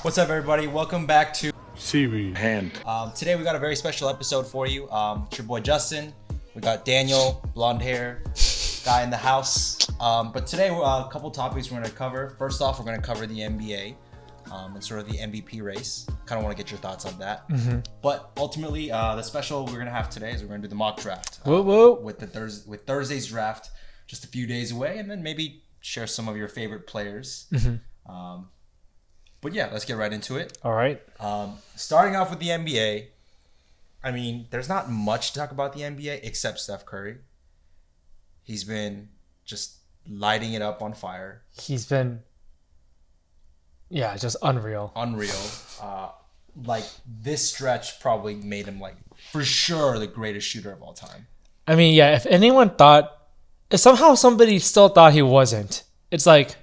What's up, everybody? Welcome back to Seaweed. Today we got a very special episode for you. It's your boy Justin. We got Daniel, blonde hair guy in the house. But today, a couple topics we're going to cover. First off, we're going to cover the NBA and sort of the MVP race. Kind of want to get your thoughts on that. Mm-hmm. But ultimately, the special we're going to have today is we're going to do the mock draft with Thursday's draft just a few days away, and then maybe share some of your favorite players. Mm-hmm. But yeah, let's get right into it. All right. Starting off with the NBA, I mean, there's not much to talk about the NBA except Steph Curry. He's been just lighting it up on fire. He's been, just unreal. Like, this stretch probably made him, like, for sure the greatest shooter of all time. I mean, if anyone thought, if somehow somebody still thought he wasn't, it's like,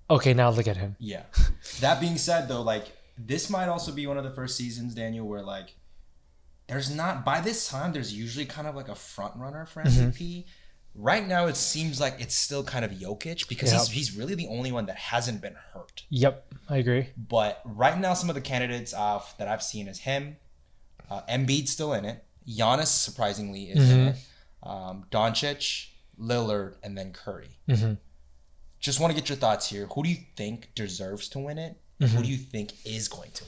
okay, now look at him. Yeah. That being said, though, like, this might also be one of the first seasons, Daniel, where, like, by this time, there's usually kind of like a front runner for MVP. Mm-hmm. Right now, it seems like it's still kind of Jokic because he's really the only one that hasn't been hurt. Yep, I agree. But right now, some of the candidates that I've seen is him. Embiid's still in it. Giannis, surprisingly, is in it. Doncic, Lillard, and then Curry. Mm-hmm. Just want to get your thoughts here. Who do you think deserves to win it? Mm-hmm. Who do you think is going to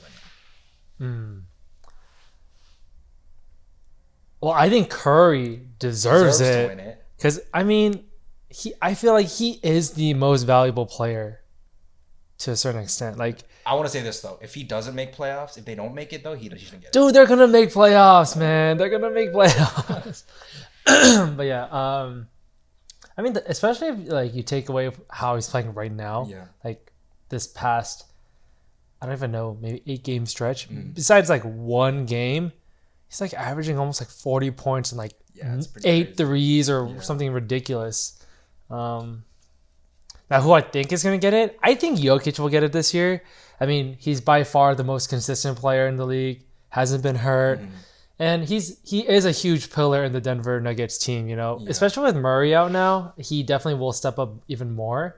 win it? Well, I think Curry deserves it. To win it. Because, I mean, I feel like he is the most valuable player to a certain extent. Like, I want to say this, though. If he doesn't make playoffs, if they don't make it, though, he shouldn't get it. Dude, they're going to make playoffs, man. They're going to make playoffs. But yeah, I mean, especially if like you take away how he's playing right now, like this past, I don't even know, maybe 8-game stretch. Besides like one game, he's like averaging almost like 40 points and like 8 threes or something ridiculous. Now, who I think is going to get it? I think Jokic will get it this year. I mean, he's by far the most consistent player in the league. Hasn't been hurt. And he is a huge pillar in the Denver Nuggets team, especially with Murray out now. He definitely will step up even more.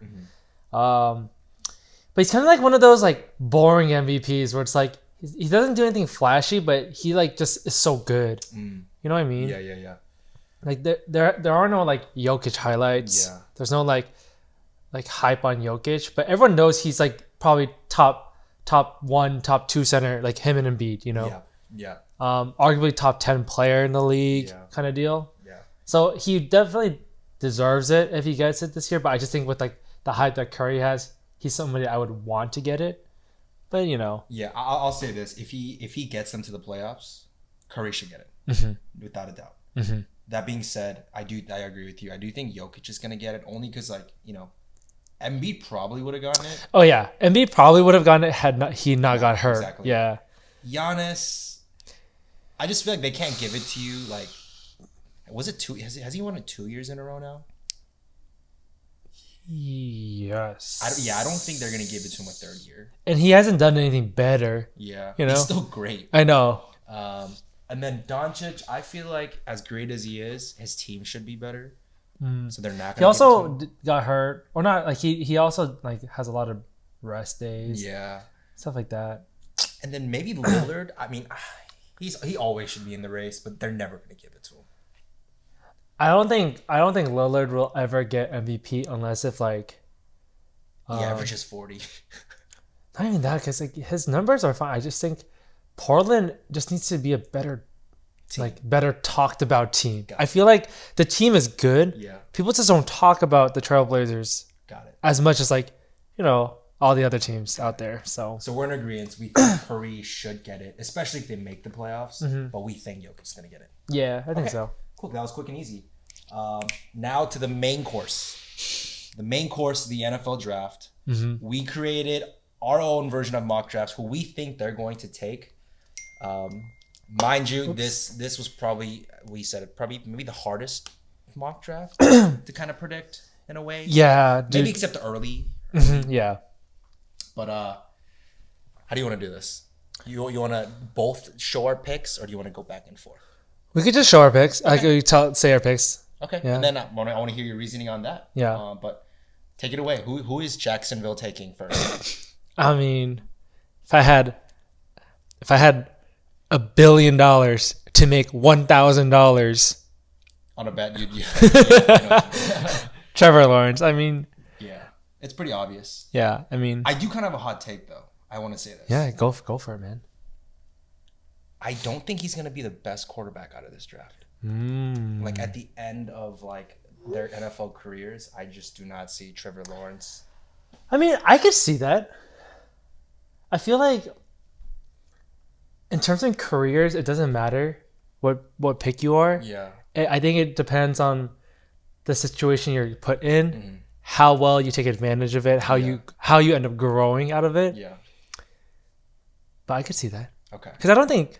But he's kind of like one of those like boring MVPs where it's like he doesn't do anything flashy, but he like just is so good. You know what I mean? Yeah. Like there are no like Jokic highlights. Yeah. There's no like hype on Jokic, but everyone knows he's like probably top 1, top 2 center, like him and Embiid. Yeah. Arguably top 10 player in the league kind of deal. Yeah. So he definitely deserves it if he gets it this year. But I just think with like the hype that Curry has, he's somebody I would want to get it. But Yeah, I'll say this: if he gets them to the playoffs, Curry should get it without a doubt. That being said, I agree with you. I do think Jokic is gonna get it only because Embiid probably would have gotten it. Oh yeah, Embiid probably would have gotten it had he not got hurt. Exactly. Yeah. Giannis, I just feel like they can't give it to you. Like, was it 2? Has he won it 2 years in a row now? Yes. I don't think they're gonna give it to him a third year. And he hasn't done anything better. Yeah, he's still great. I know. And then Doncic, I feel like as great as he is, his team should be better. So they're not. He also got hurt, or not? Like he also like has a lot of rest days. Yeah, stuff like that. And then maybe Lillard. I mean, he always should be in the race, but they're never going to give it to him. I don't think Lillard will ever get MVP unless if like he averages 40. Not even that, because like his numbers are fine. I just think Portland just needs to be a better team. Like better talked about team. I feel like the team is good. Yeah. People just don't talk about the Trailblazers as much as like all the other teams out there. So we're in agreement. We think Curry should get it, especially if they make the playoffs. But we think Jokic's going to get it. Yeah, I think so. Cool. That was quick and easy. Now to the main course. The main course of the NFL draft. We created our own version of mock drafts who we think they're going to take. Mind you, this was probably, we said it, probably maybe the hardest mock draft to kind of predict in a way. Yeah. Dude. Maybe except the early. Yeah. But how do you want to do this? You want to both show our picks, or do you want to go back and forth? We could just show our picks. Okay. I could say our picks. Okay. Yeah. And then I want to hear your reasoning on that. Yeah. But take it away. Who is Jacksonville taking first? I mean, if I had $1 billion to make $1,000 on a bet, you'd Trevor Lawrence. I mean, yeah, it's pretty obvious. Yeah, I mean, I do kind of have a hot take though. I want to say this. Yeah, go for it, man. I don't think he's gonna be the best quarterback out of this draft. Like at the end of like their NFL careers, I just do not see Trevor Lawrence. I mean, I could see that. I feel like in terms of careers, it doesn't matter what pick you are. Yeah. I think it depends on the situation you're put in, how well you take advantage of it, how you end up growing out of it. Yeah. But I could see that. Okay. Because I don't think.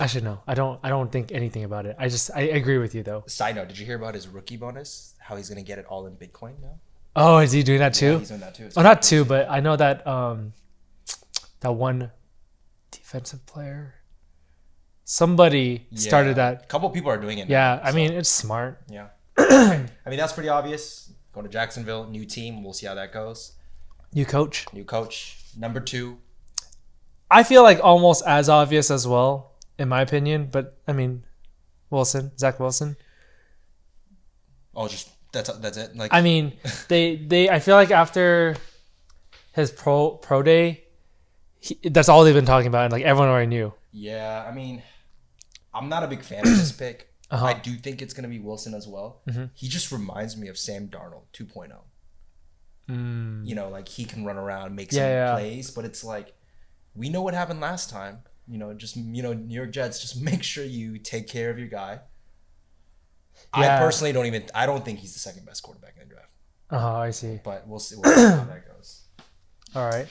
Actually, no. I don't think anything about it. I agree with you though. Side note: did you hear about his rookie bonus? How he's gonna get it all in Bitcoin now? Oh, is he doing that too? Yeah, he's doing that too. It's not two, but I know that that one defensive player, somebody started that. A couple people are doing it. Yeah, now, I mean it's smart. Yeah. I mean that's pretty obvious. Go to Jacksonville, new team. We'll see how that goes. New coach. Number 2. I feel like almost as obvious as well, in my opinion. But I mean, Zach Wilson. Oh, just that's it. Like I mean, they I feel like after his pro day, that's all they've been talking about, and like everyone already knew. Yeah, I mean, I'm not a big fan of this pick. I do think it's gonna be Wilson as well. He just reminds me of Sam Darnold 2.0. You know, like he can run around, make some plays, but it's like we know what happened last time. You know, New York Jets, just make sure you take care of your guy. Yeah. I personally don't think he's the second best quarterback in the draft. I see. But we'll see how that goes. All right.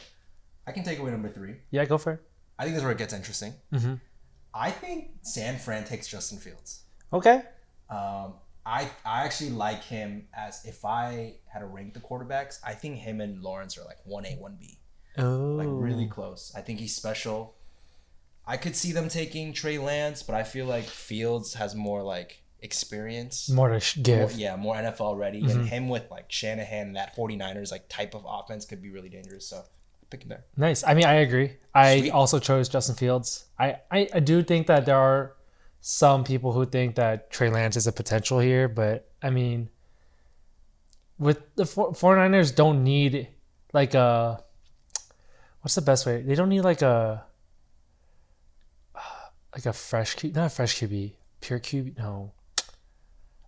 I can take away number 3. Yeah, go for it. I think this is where it gets interesting. I think San Fran takes Justin Fields. Okay. I actually like him as if I had to rank the quarterbacks, I think him and Lawrence are like 1A, 1B. Oh. Like really close. I think he's special. I could see them taking Trey Lance, but I feel like Fields has more like experience. More to give. More NFL ready. And him with like Shanahan, that 49ers like type of offense could be really dangerous. So pick him there. Nice. I mean, I agree. I also chose Justin Fields. I do think that there are some people who think that Trey Lance is a potential here, but I mean, with the 49ers don't need like a, what's the best way? They don't need like a fresh QB, not a fresh QB, pure QB, no.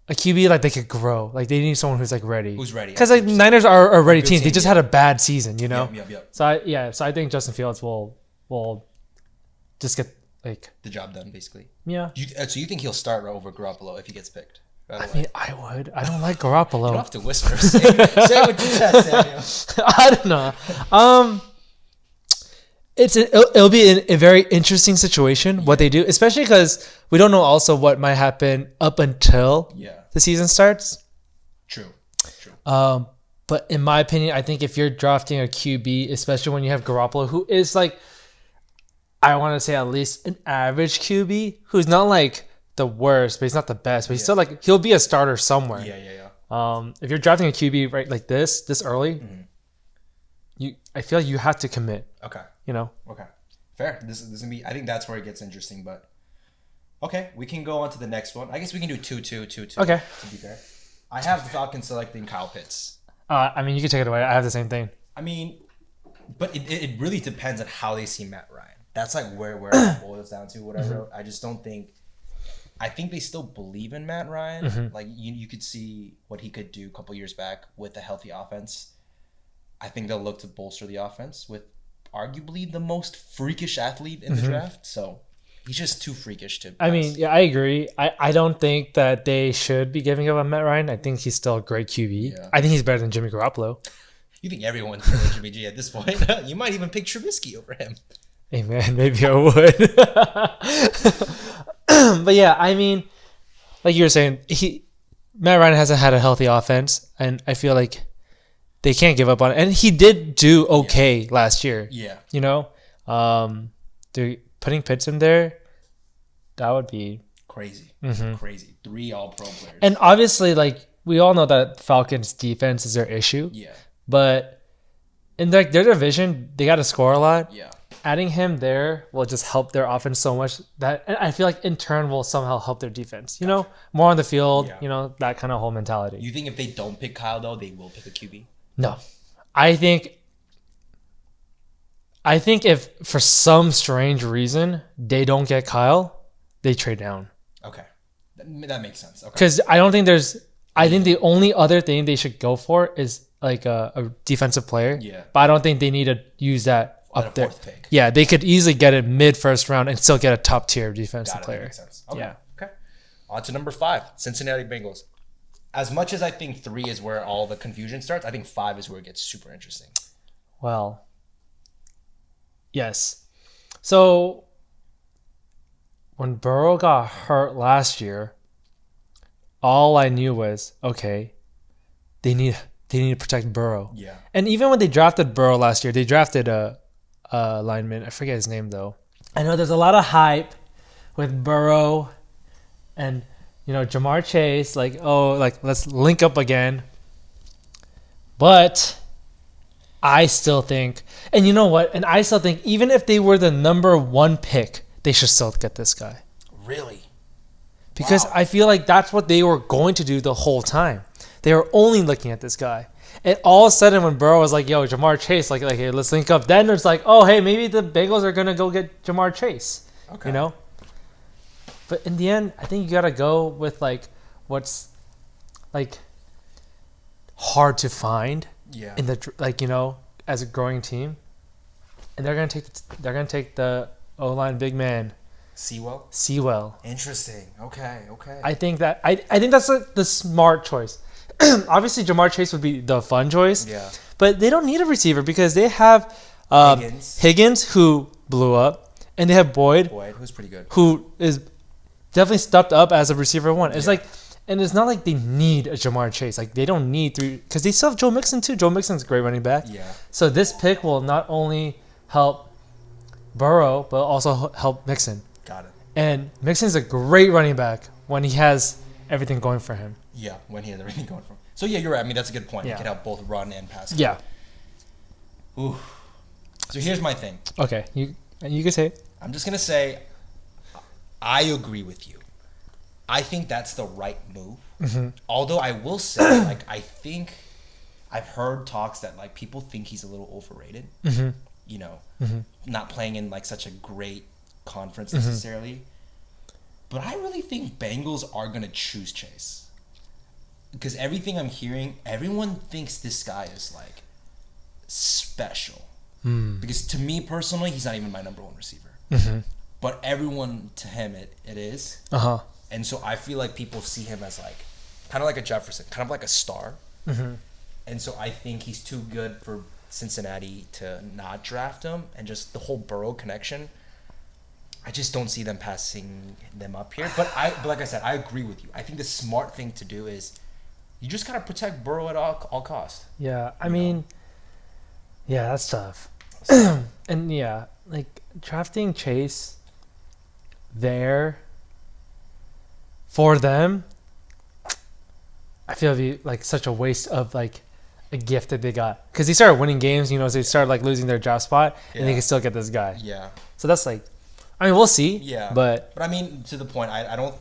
A QB like they could grow. Like they need someone who's like ready. Who's ready? Because like Niners are a ready team. They just had a bad season, you know? Yep. So I think Justin Fields will just get like the job done, basically. Yeah. So you think he'll start over Garoppolo if he gets picked? I mean, I would. I don't like Garoppolo. You don't have to whisper. Say it with your chest, Samuel. I don't know. It'll be a very interesting situation what they do, especially because we don't know also what might happen up until the season starts. True. But in my opinion, I think if you're drafting a QB, especially when you have Garoppolo, who is like, I want to say at least an average QB, who's not like the worst, but he's not the best, but he's still like, he'll be a starter somewhere. Yeah. If you're drafting a QB right like this early, I feel like you have to commit. Okay. You know? Okay. Fair. This is gonna be, I think that's where it gets interesting, but okay, we can go on to the next one. I guess we can do 2-2. Okay. To be fair. I have the Falcons selecting Kyle Pitts. I mean, you can take it away. I have the same thing. I mean, but it really depends on how they see Matt Ryan. That's like where it boils down to, whatever. I just don't think, I think they still believe in Matt Ryan. Like you could see what he could do a couple years back with a healthy offense. I think they'll look to bolster the offense with arguably the most freakish athlete in the draft. So he's just too freakish to pass. I mean, yeah, I agree. I don't think that they should be giving up on Matt Ryan. I think he's still a great QB. Yeah. I think he's better than Jimmy Garoppolo. You think everyone's better than Jimmy G at this point? You might even pick Trubisky over him. Hey man, maybe I would. But yeah, I mean, like you were saying, Matt Ryan hasn't had a healthy offense, and I feel like they can't give up on it. And he did do okay last year. Yeah. You know? Putting Pitts in there, that would be crazy. Crazy. 3 all-pro players. And obviously, like, we all know that Falcons defense is their issue. Yeah. But in like their division, they got to score a lot. Yeah. Adding him there will just help their offense so much that, and I feel like in turn will somehow help their defense. You know, more on the field. You know, that kind of whole mentality. You think if they don't pick Kyle though, they will pick a QB? No, I think if for some strange reason they don't get Kyle, they trade down. Okay, that makes sense. Okay, because I don't think there's. I think the only other thing they should go for is like a defensive player. Yeah, but I don't think they need to use that up there. Pick. Yeah, they could easily get it mid first round and still get a top tier defensive player. That makes sense. Okay. Yeah. Okay. On to number 5, Cincinnati Bengals. As much as I think 3 is where all the confusion starts, I think 5 is where it gets super interesting. Well, yes. So when Burrow got hurt last year, all I knew was, okay, they need to protect Burrow. Yeah. And even when they drafted Burrow last year, they drafted a lineman. I forget his name though. I know there's a lot of hype with Burrow and Jamar Chase, let's link up again. But I still think, and you know what? And I still think even if they were the number 1 pick, they should still get this guy. Really? Because I feel like that's what they were going to do the whole time. They were only looking at this guy. And all of a sudden when Burrow was like, yo, Jamar Chase, like hey, let's link up. Then it's like, oh, hey, maybe the Bengals are going to go get Jamar Chase. Okay. But in the end, I think you got to go with what's hard to find in the as a growing team. And they're going to take the O-line big man. Sewell. Interesting. Okay. I think that I think that's the smart choice. Obviously, Jamar Chase would be the fun choice. Yeah. But they don't need a receiver because they have Higgins, who blew up, and they have Boyd, who's pretty good, who is definitely stepped up as a receiver 1. It's and it's not like they need a Jamar Chase. Like they don't need 3 because they still have Joe Mixon too. Joe Mixon's a great running back. Yeah. So this pick will not only help Burrow but also help Mixon. Got it. And Mixon's a great running back when he has everything going for him. Yeah, when he has everything going for him. So yeah, you're right. I mean, that's a good point. Yeah. He can help both run and pass. Yeah. Ooh. So here's my thing. Okay, you can say it. I'm just gonna say, I agree with you. I think that's the right move. Mm-hmm. Although I will say, I think I've heard talks that people think he's a little overrated. Mm-hmm. Not playing in such a great conference necessarily. But I really think Bengals are going to choose Chase. Because everything I'm hearing, everyone thinks this guy is special. Because to me personally, he's not even my number 1 receiver. Mm-hmm. But everyone, to him, it is. Uh-huh. And so I feel like people see him as kind of like a Jefferson, kind of like a star. Mm-hmm. And so I think he's too good for Cincinnati to not draft him. And just the whole Burrow connection, I just don't see them passing them up here. But like I said, I agree with you. I think the smart thing to do is you just got to protect Burrow at all costs. Yeah, I mean, yeah, that's tough. And yeah, drafting Chase there for them, I feel it'd be such a waste of a gift that they got, because they started winning games. So they started losing their draft spot, and they can still get this guy. Yeah. So that's I mean, we'll see. Yeah. But I mean, to the point, I don't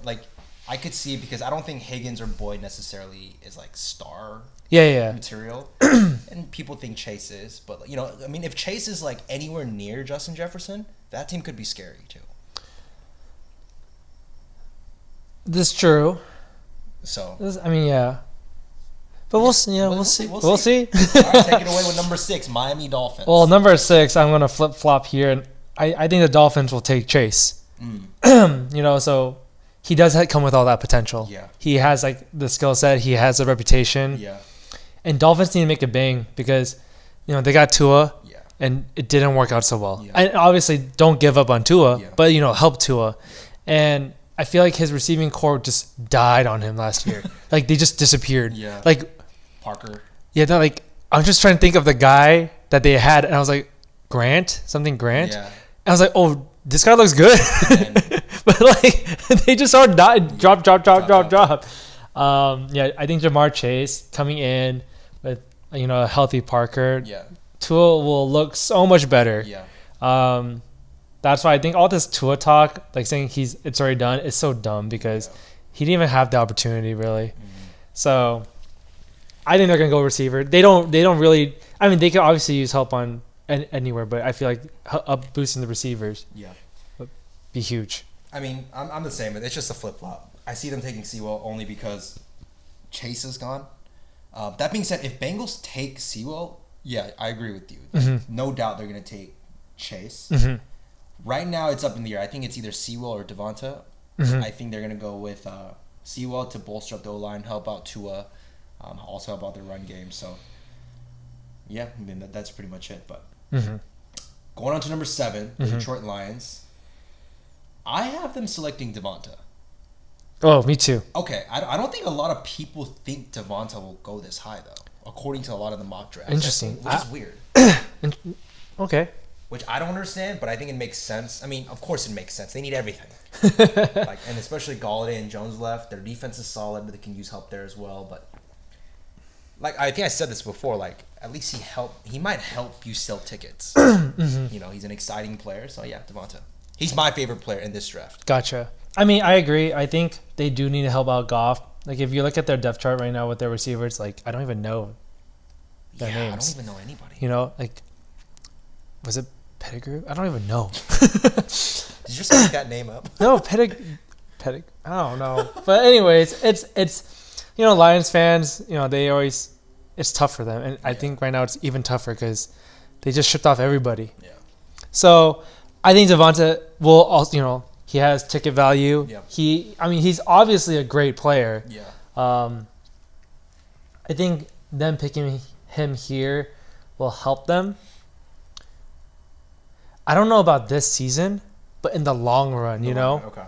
I could see it because I don't think Higgins or Boyd necessarily is star material. And people think Chase is, but I mean, if Chase is anywhere near Justin Jefferson, that team could be scary too. This is true. So I mean, yeah. But we'll see. Yeah, we'll see. We'll see. All right, take it away with number 6, Miami Dolphins. Well, number 6, I'm gonna flip flop here, and I think the Dolphins will take Chase. So he does come with all that potential. Yeah. He has the skill set. He has a reputation. Yeah. And Dolphins need to make a bang because, they got Tua. Yeah. And it didn't work out so well. Yeah. And obviously, don't give up on Tua, but help Tua. And I feel like his receiving core just died on him last year. They just disappeared. Yeah. Parker. Yeah. They're I'm just trying to think of the guy that they had, and I was like, Grant. Yeah. And I was like, oh, this guy looks good. But they just all died. Drop. Yeah, I think Jamar Chase coming in with a healthy Parker. Yeah. Tua will look so much better. Yeah. That's why I think all this Tua talk, like saying it's already done, is so dumb because he didn't even have the opportunity really. So I think they're gonna go receiver. They don't really. I mean, they can obviously use help on anywhere, but I feel like up boosting the receivers. Yeah. Would be huge. I mean, I'm the same. It's just a flip flop. I see them taking Sewell only because Chase is gone. That being said, if Bengals take Sewell, yeah, I agree with you. No doubt they're gonna take Chase. Right now, it's up in the air. I think it's either Sewell or Devonta. I think they're going to go with Sewell to bolster up the O-line, help out Tua, also help out their run game. So, yeah, I mean, that's pretty much it. But going on to number 7, the Detroit Lions. I have them selecting Devonta. Oh, me too. Okay, I don't think a lot of people think Devonta will go this high, though, according to a lot of the mock drafts. Interesting. Which is weird. Okay. Which I don't understand, but I think it makes sense. I mean, of course it makes sense. They need everything. And especially Galladay and Jones left. Their defense is solid, but they can use help there as well. But I think I said this before, at least he might help you sell tickets. He's an exciting player. So yeah, Devonta. He's my favorite player in this draft. Gotcha. I mean, I agree. I think they do need to help out Goff. Like if you look at their depth chart right now with their receivers, I don't even know their names. I don't even know anybody. Was it Pettigrew? I don't even know. Did you just make that name up? No, Pettig. I don't know. But anyways, it's Lions fans. They always it's tough for them, and I think right now it's even tougher because they just shipped off everybody. Yeah. So I think Devonta will also. He has ticket value. Yeah. He's obviously a great player. Yeah. I think them picking him here will help them. I don't know about this season, but in the long run, Okay.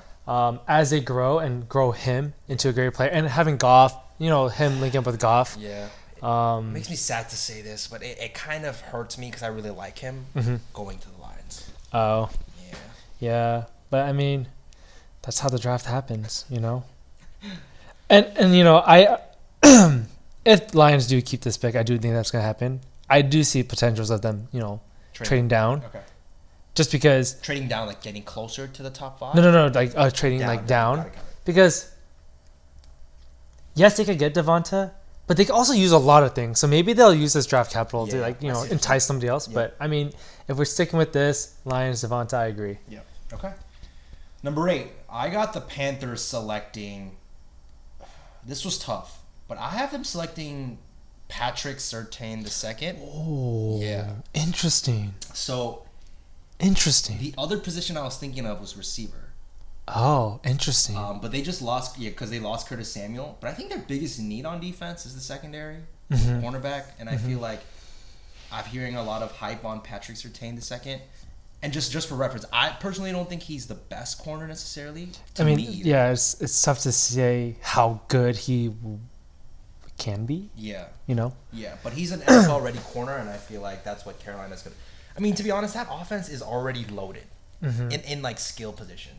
As they grow and grow him into a great player, and having Goff, him linking up with Goff. Yeah. It makes me sad to say this, but it kind of hurts me because I really like him going to the Lions. Oh. Yeah. Yeah, but I mean, that's how the draft happens, And I, if Lions do keep this pick, I do think that's gonna happen. I do see potentials of them, trading down. Okay. Just because trading down, getting closer to the top 5. No, trading down. Got it. Because yes, they could get Devonta, but they could also use a lot of things. So maybe they'll use this draft capital to entice somebody else. Yeah. But I mean, if we're sticking with this Lions Devonta, I agree. Yeah. Okay. Number 8, I got the Panthers selecting. This was tough, but I have them selecting Patrick Surtain II. Oh, yeah, interesting. So. Interesting. The other position I was thinking of was receiver. Oh, interesting. But they just lost, because they lost Curtis Samuel. But I think their biggest need on defense is the secondary, cornerback. And I feel like I'm hearing a lot of hype on Patrick Surtain II. And just for reference, I personally don't think he's the best corner necessarily. Yeah, it's tough to say how good he can be. Yeah. Yeah, but he's an NFL-ready corner, and I feel like that's what Carolina's going to... I mean, to be honest, that offense is already loaded in skill position.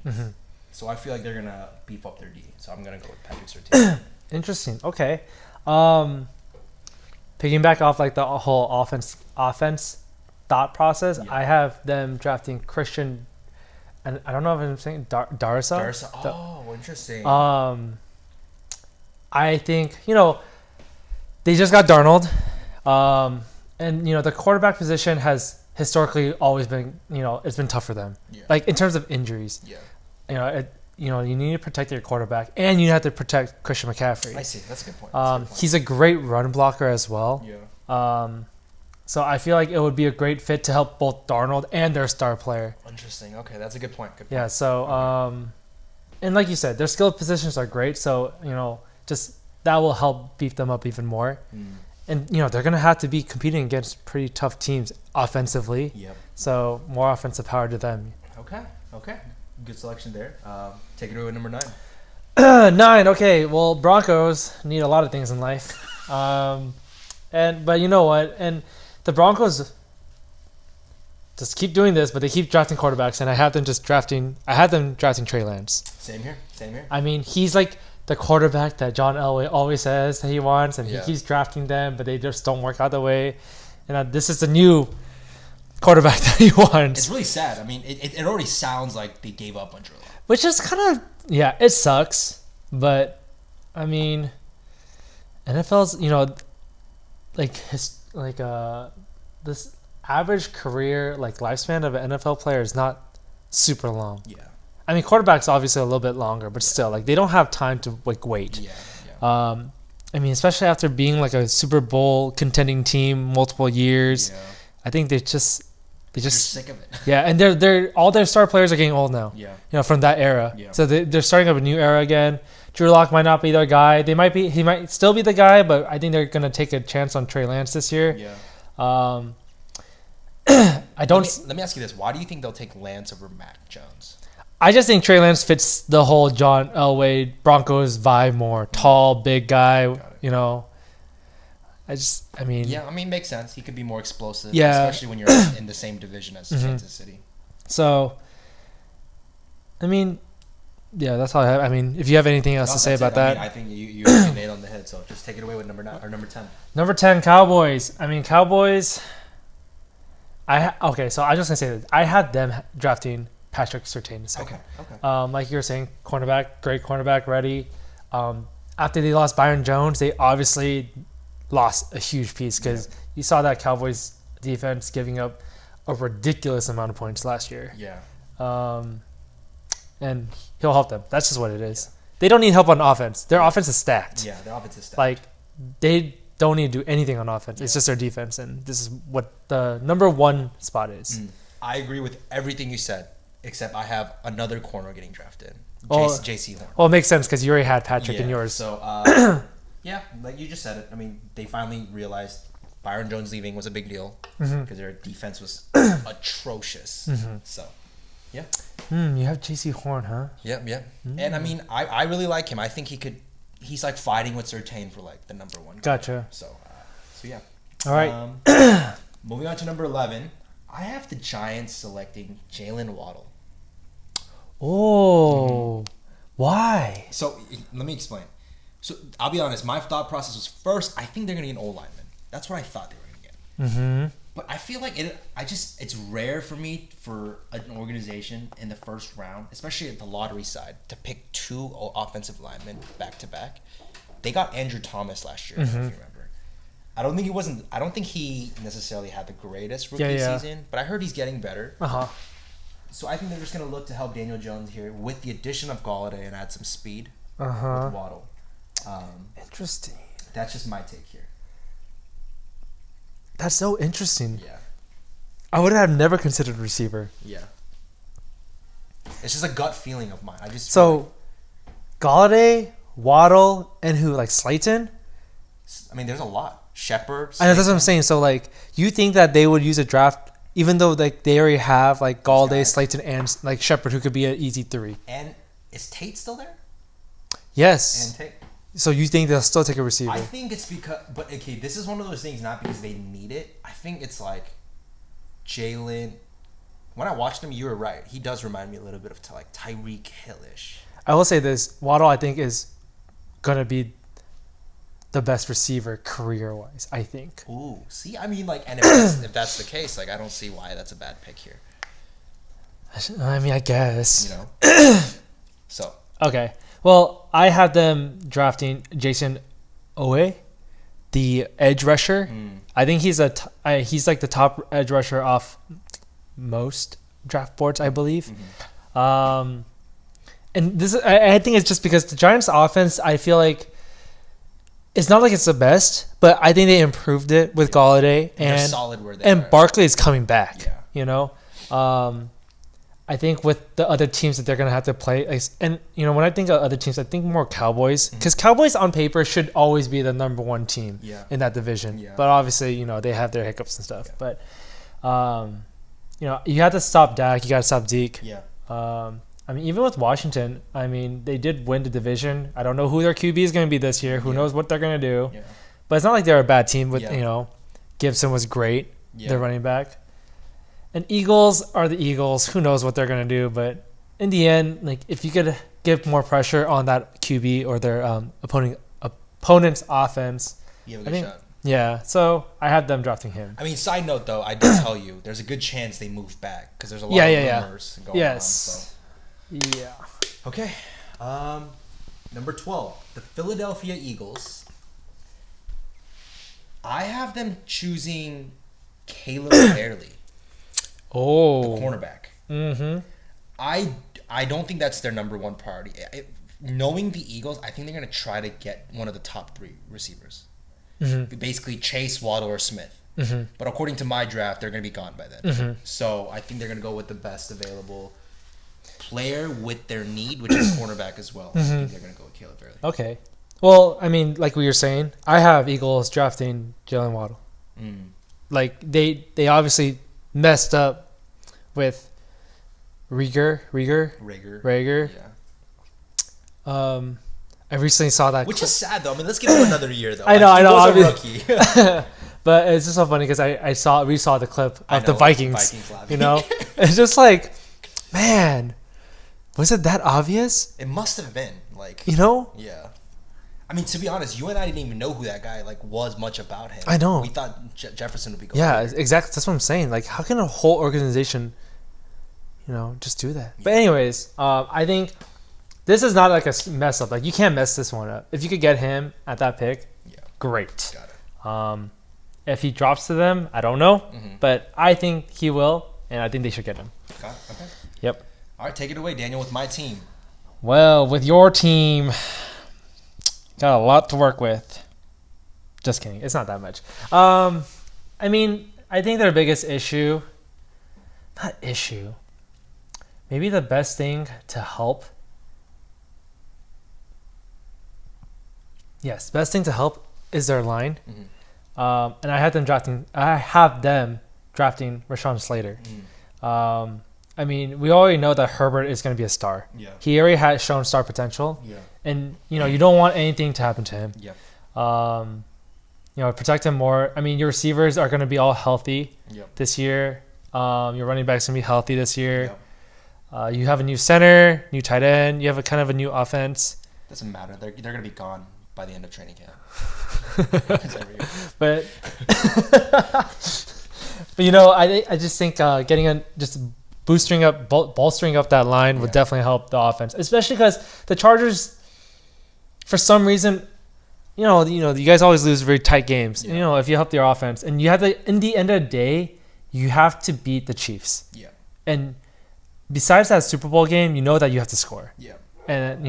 So I feel like they're gonna beef up their D. So I'm gonna go with Patrick Surtain. Interesting. Okay. Picking back off the whole offense thought process, I have them drafting Christian, and I don't know if I'm saying Darsa. Oh, interesting. I think they just got Darnold, and the quarterback position has historically always been, it's been tough for them. Yeah. In terms of injuries. Yeah. You need to protect your quarterback, and you have to protect Christian McCaffrey. I see. That's a good point. He's a great run blocker as well. Yeah. So I feel like it would be a great fit to help both Darnold and their star player. Interesting. Okay, that's a good point. Yeah. So, and like you said, their skill positions are great. So just that will help beef them up even more. And, they're going to have to be competing against pretty tough teams offensively. Yep. So, more offensive power to them. Okay. Good selection there. Take it away, number 9. 9. Okay. Well, Broncos need a lot of things in life. But you know what? And the Broncos just keep doing this, but they keep drafting quarterbacks, and I have them drafting Trey Lance. Same here. I mean, he's the quarterback that John Elway always says that he wants, and he keeps drafting them, but they just don't work out the way. and this is the new quarterback that he wants. It's really sad. I mean, it already sounds like they gave up on Drew Lock. Which is kind of, it sucks. But, I mean, NFL's, this average career, lifespan of an NFL player is not super long. Yeah. I mean, quarterback's obviously a little bit longer, but still, they don't have time to, wait. Yeah. I mean, especially after being, a Super Bowl contending team multiple years. Yeah. I think they're just sick of it. Yeah, and they're all their star players are getting old now. Yeah. From that era. Yeah. So they're starting up a new era again. Drew Lock might not be their guy. He might still be the guy, but I think they're gonna take a chance on Trey Lance this year. Yeah. I don't. Let me ask you this: why do you think they'll take Lance over Mac Jones? I just think Trey Lance fits the whole John Elway Broncos vibe more. Tall, big guy. Makes sense. He could be more explosive, especially when you're in the same division as Kansas City. So, that's all I have. If you have anything else to say about that. I think you hit the nail on the head, so just take it away with number 9 or number 10. Number 10, Cowboys. Cowboys. So I was just going to say this. I had them drafting Patrick Surtain second. Okay. Like you were saying, great cornerback, ready. After they lost Byron Jones, they obviously lost a huge piece because you saw that Cowboys defense giving up a ridiculous amount of points last year. Yeah. And he'll help them. That's just what it is. They don't need help on offense. Their offense is stacked. Yeah, their offense is stacked. They don't need to do anything on offense. It's just their defense, and this is what the number 1 spot is. I agree with everything you said, except I have another corner getting drafted. JC Horn. Well, it makes sense because you already had Patrick in yours. So, like you just said it. They finally realized Byron Jones leaving was a big deal because their defense was atrocious. So, yeah. You have JC Horn, huh? Yeah. And I really like him. I think he's fighting with Surtain for the number 1. Gotcha. So yeah. All right. Moving on to number 11, I have the Giants selecting Jaylen Waddle. Oh, why? So let me explain. So I'll be honest, my thought process was first, I think they're gonna get an O-lineman. That's what I thought they were gonna get. But I feel like it's rare for me for an organization in the first round, especially at the lottery side, to pick 2 offensive linemen back to back. They got Andrew Thomas last year, if you remember. I don't think he necessarily had the greatest rookie season, but I heard he's getting better. So I think they're just gonna look to help Daniel Jones here with the addition of Golladay and add some speed with Waddle. Interesting. That's just my take here. That's so interesting. Yeah. I would have never considered receiver. Yeah. It's just a gut feeling of mine. Golladay, Waddle, and who? Slayton? There's a lot. Shepard. I know, that's what I'm saying. So, you think that they would use a draft, even though they already have Golladay, Slayton, and Shepard, who could be an easy 3. And is Tate still there? Yes. And Tate. So you think they'll still take a receiver? I think it's because, this is one of those things, not because they need it. I think it's Jaylen. When I watched him, you were right. He does remind me a little bit of Tyreek Hill-ish. I will say this: Waddle, I think, is gonna be the best receiver career-wise. I think. Ooh, see, and if that's the case, I don't see why that's a bad pick here. I guess. So. Okay. Well, I have them drafting Jason Owe, the edge rusher. I think he's the top edge rusher off most draft boards, I believe. And this, I think it's just because the Giants' offense, I feel like it's not like it's the best, but I think they improved it with Golladay They're solid where they and are. Barkley is coming back. Yeah. I think with the other teams that they're going to have to play, and when I think of other teams, I think more Cowboys, because Cowboys on paper should always be the number 1 team in that division. Yeah. But obviously, they have their hiccups and stuff. Yeah. But, you have to stop Dak, you got to stop Zeke. Yeah. Even with Washington, they did win the division. I don't know who their QB is going to be this year. Who knows what they're going to do. Yeah. But it's not like they're a bad team with, Gibson was great, their running back. And Eagles are the Eagles. Who knows what they're going to do. But in the end, if you could give more pressure on that QB or their opponent's offense, you have a good shot. Yeah, so I have them drafting him. I mean, side note though, I did tell you there's a good chance they move back because there's a lot of rumors going on. So. Yeah. Okay. Number 12, the Philadelphia Eagles. I have them choosing Caleb Fairley. Oh. The cornerback. Mm-hmm. I don't think that's their number one priority. Knowing the Eagles, I think they're going to try to get one of the top 3 receivers. Mm-hmm. Basically, Chase, Waddle, or Smith. Mm-hmm. But according to my draft, they're going to be gone by then. Mm-hmm. So I think they're going to go with the best available player with their need, which is cornerback as well. Mm-hmm. I think they're going to go with Caleb Fairley. Okay. Well, I mean, like we were saying, I have Eagles drafting Jaylen Waddle. Mm. Like, they obviously messed up with Rager. Yeah. I recently saw that. Which is sad, though. I mean, let's give him another year, though. I know. He was a rookie. But it's just so funny because we saw the clip of the Vikings. You know? It's just like, man, was it that obvious? It must have been. Like, you know? Yeah. I mean, to be honest, you and I didn't even know who that guy was much about him. I know. We thought Jefferson would be going. Yeah, exactly. That's what I'm saying. Like, how can a whole organization, just do that? Yeah. But anyways, I think this is not like a mess up. Like, you can't mess this one up. If you could get him at that pick, great. Got it. If he drops to them, I don't know, but I think he will, and I think they should get him. Got it. Okay. Yep. All right, take it away, Daniel, with my team. Well, with your team, got a lot to work with. Just kidding. It's not that much. I mean, I think their biggest issue, maybe the best thing to help. Yes, best thing to help is their line. Mm-hmm. And I have them drafting Rashawn Slater. Mm. I mean, we already know that Herbert is going to be a star. Yeah. He already has shown star potential. Yeah. And, you don't want anything to happen to him. Yeah. Protect him more. I mean, your receivers are going to be all healthy this year. Your running back's going to be healthy this year. Yep. You have a new center, new tight end. You have a kind of a new offense. Doesn't matter. They're going to be gone by the end of training camp. But I just think bolstering up that line would definitely help the offense, especially because the Chargers, for some reason, you guys always lose very tight games. Yeah. If you help their offense, and you have to, in the end of the day, you have to beat the Chiefs. Yeah. And besides that Super Bowl game, you know that you have to score. Yeah. And